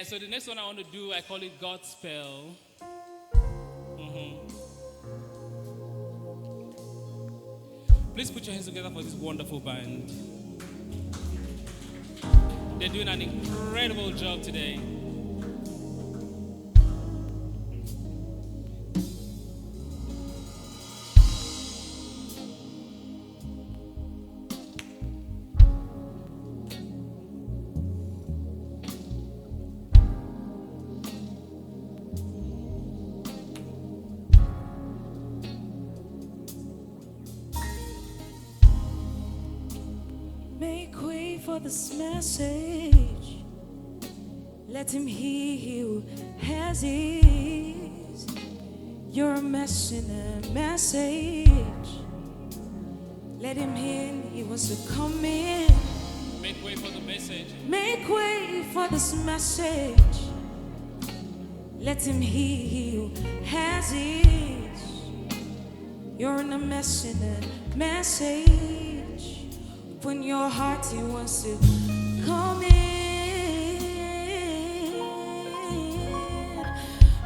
So the next one I want to do, I call it Godspell. Please put your hands together for this wonderful band. They're doing an incredible job today. Make way for this message. Let him hear you as is. You're a mess in a message. Let him in, he wants to come in. Make way for the message. Make way for this message. Let him hear you as is. You're in a mess in a message. Open your heart, he wants to come in.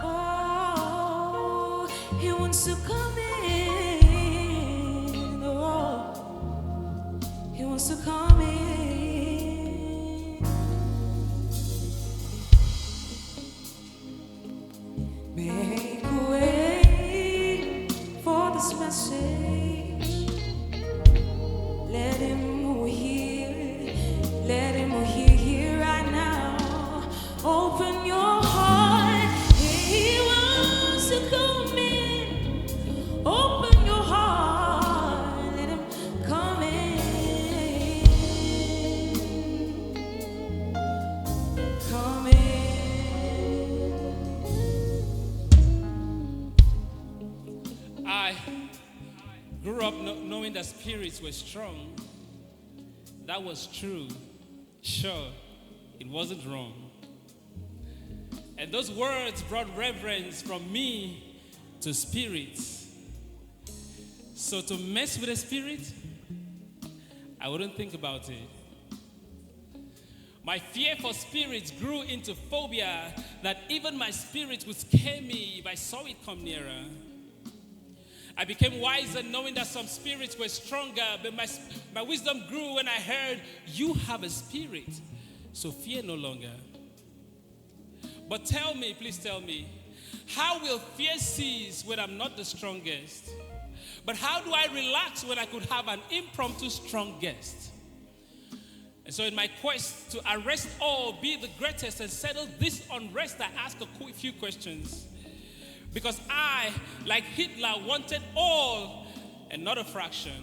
Oh, he wants to come in. Oh, he wants to come in. Make way for this message. Let him hear right now. Open your heart, he wants to come in. Open your heart, let him come in. Come in. I grew up knowing that spirits were strong. That was true. Sure, it wasn't wrong. And those words brought reverence from me to spirits. So to mess with a spirit, I wouldn't think about it. My fear for spirits grew into phobia that even my spirit would scare me if I saw it come nearer. I became wiser knowing that some spirits were stronger, but my wisdom grew when I heard, you have a spirit, so fear no longer. But tell me, please tell me, how will fear cease when I'm not the strongest? But how do I relax when I could have an impromptu strong guest? And so in my quest to arrest all, be the greatest, and settle this unrest, I ask a few questions. Because I, like Hitler, wanted all and not a fraction.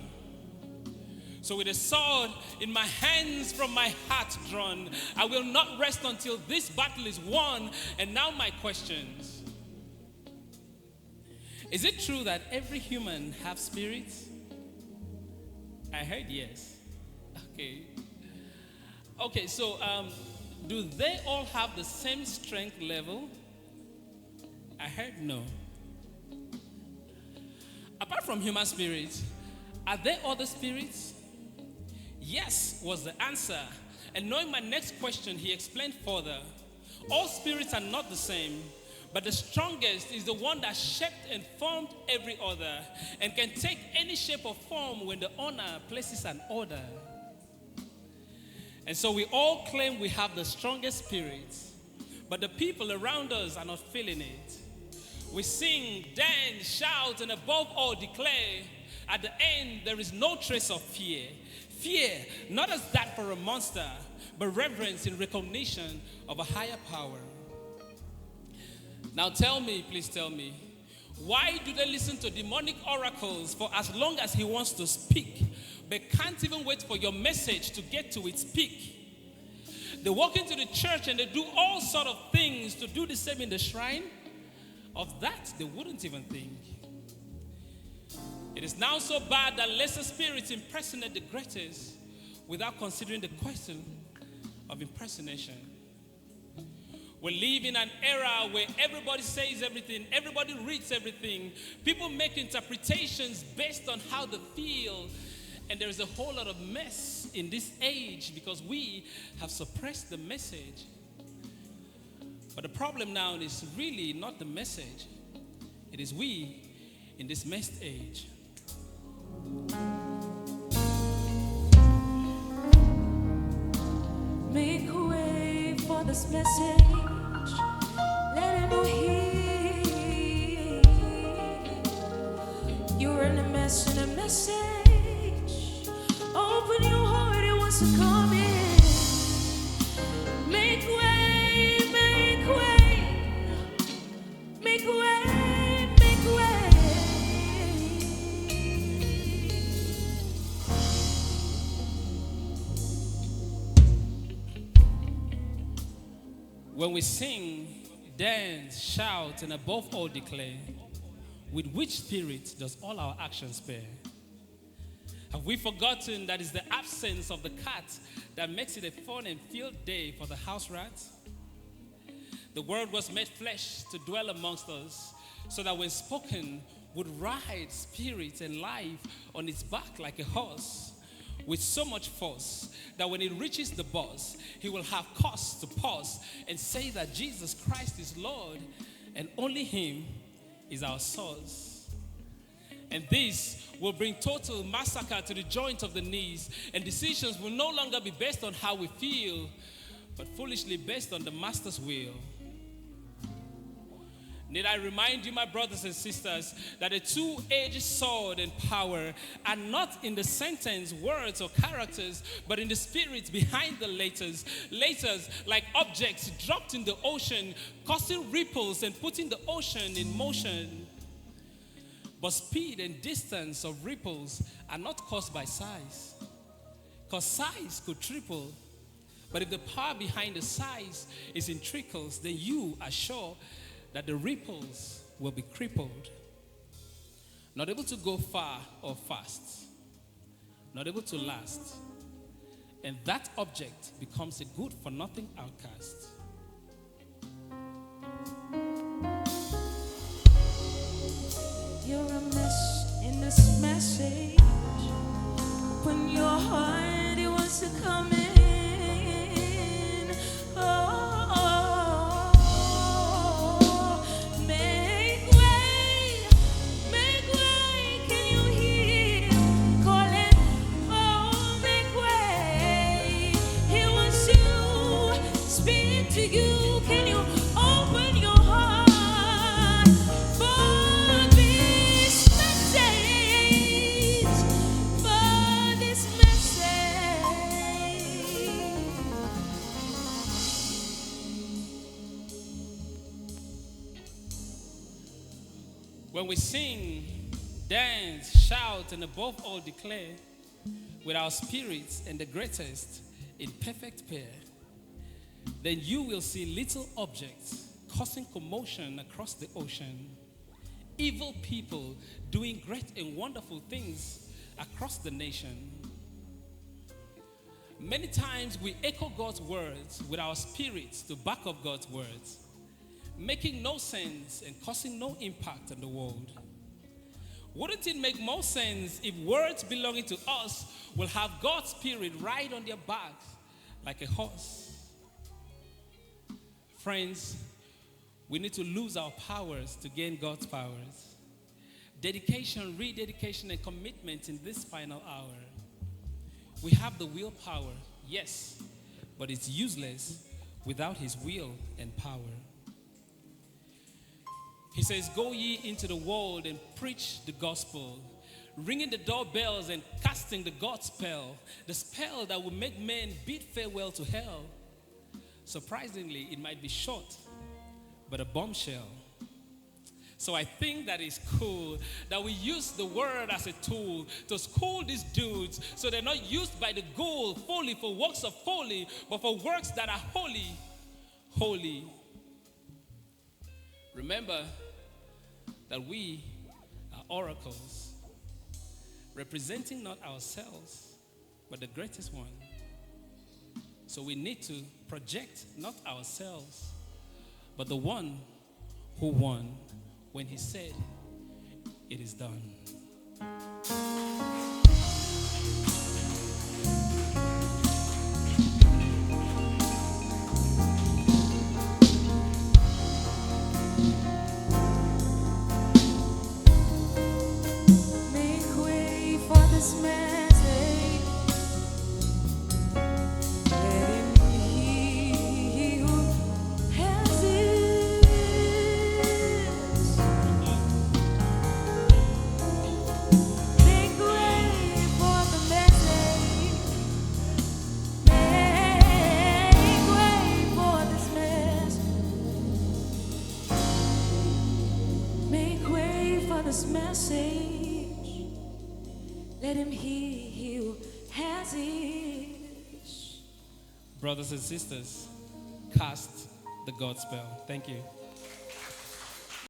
So with a sword in my hands from my heart drawn, I will not rest until this battle is won. And now my questions. Is it true that every human has spirits? I heard yes. Okay, so do they all have the same strength level? I heard no. Apart from human spirits, are there other spirits? Yes was the answer. And knowing my next question, he explained further. All spirits are not the same, but the strongest is the one that shaped and formed every other and can take any shape or form when the owner places an order. And so we all claim we have the strongest spirits, but the people around us are not feeling it. We sing, dance, shout, and above all declare, at the end there is no trace of fear. Fear, not as that for a monster, but reverence in recognition of a higher power. Now tell me, please tell me, why do they listen to demonic oracles for as long as he wants to speak, but can't even wait for your message to get to its peak? They walk into the church and they do all sort of things to do the same in the shrine. Of that, they wouldn't even think. It is now so bad that lesser spirits impersonate the greatest without considering the question of impersonation. We live in an era where everybody says everything, everybody reads everything. People make interpretations based on how they feel. And there is a whole lot of mess in this age because we have suppressed the message. But the problem now is really not the message. It is we in this messed age. Make way for this message. Let him know he. You're in a mess, in a message. Open your heart, he wants to come in. Make way, make way. Make way, make way. When we sing, dance, shout, and above all declare, with which spirit does all our actions bear? Have we forgotten that it's the absence of the cat that makes it a fun and field day for the house rat? The word was made flesh to dwell amongst us, so that when spoken would ride spirit and life on its back like a horse, with so much force that when it reaches the boss, he will have cause to pause and say that Jesus Christ is Lord and only him is our source. And this will bring total massacre to the joint of the knees, and decisions will no longer be based on how we feel, but foolishly based on the master's will. Need I remind you, my brothers and sisters, that a two-edged sword and power are not in the sentence, words, or characters, but in the spirit behind the letters. Letters like objects dropped in the ocean, causing ripples and putting the ocean in motion. But speed and distance of ripples are not caused by size, because size could triple. But if the power behind the size is in trickles, then you are sure that the ripples will be crippled, not able to go far or fast, not able to last, and that object becomes a good-for-nothing outcast. You're a mess in this message. Open your heart, he wants to come in. When we sing, dance, shout, and above all declare, with our spirits and the greatest in perfect pair, then you will see little objects causing commotion across the ocean. Evil people doing great and wonderful things across the nation. Many times we echo God's words with our spirits to back up God's words, making no sense and causing no impact on the world. Wouldn't it make more sense if words belonging to us will have God's spirit ride on their backs like a horse? Friends, we need to lose our powers to gain God's powers. Dedication, rededication, and commitment in this final hour. We have the willpower, yes, but it's useless without his will and power. He says, go ye into the world and preach the gospel, ringing the doorbells and casting the Godspell, the spell that will make men bid farewell to hell. Surprisingly, it might be short, but a bombshell. So I think that it's cool that we use the word as a tool to school these dudes so they're not used by the ghoul fully for works of folly, but for works that are holy, holy. Remember that we are oracles, representing not ourselves, but the greatest one. So we need to project not ourselves, but the one who won when he said, it is done. Let him heal as is. Brothers and sisters, cast the Godspell. Thank you.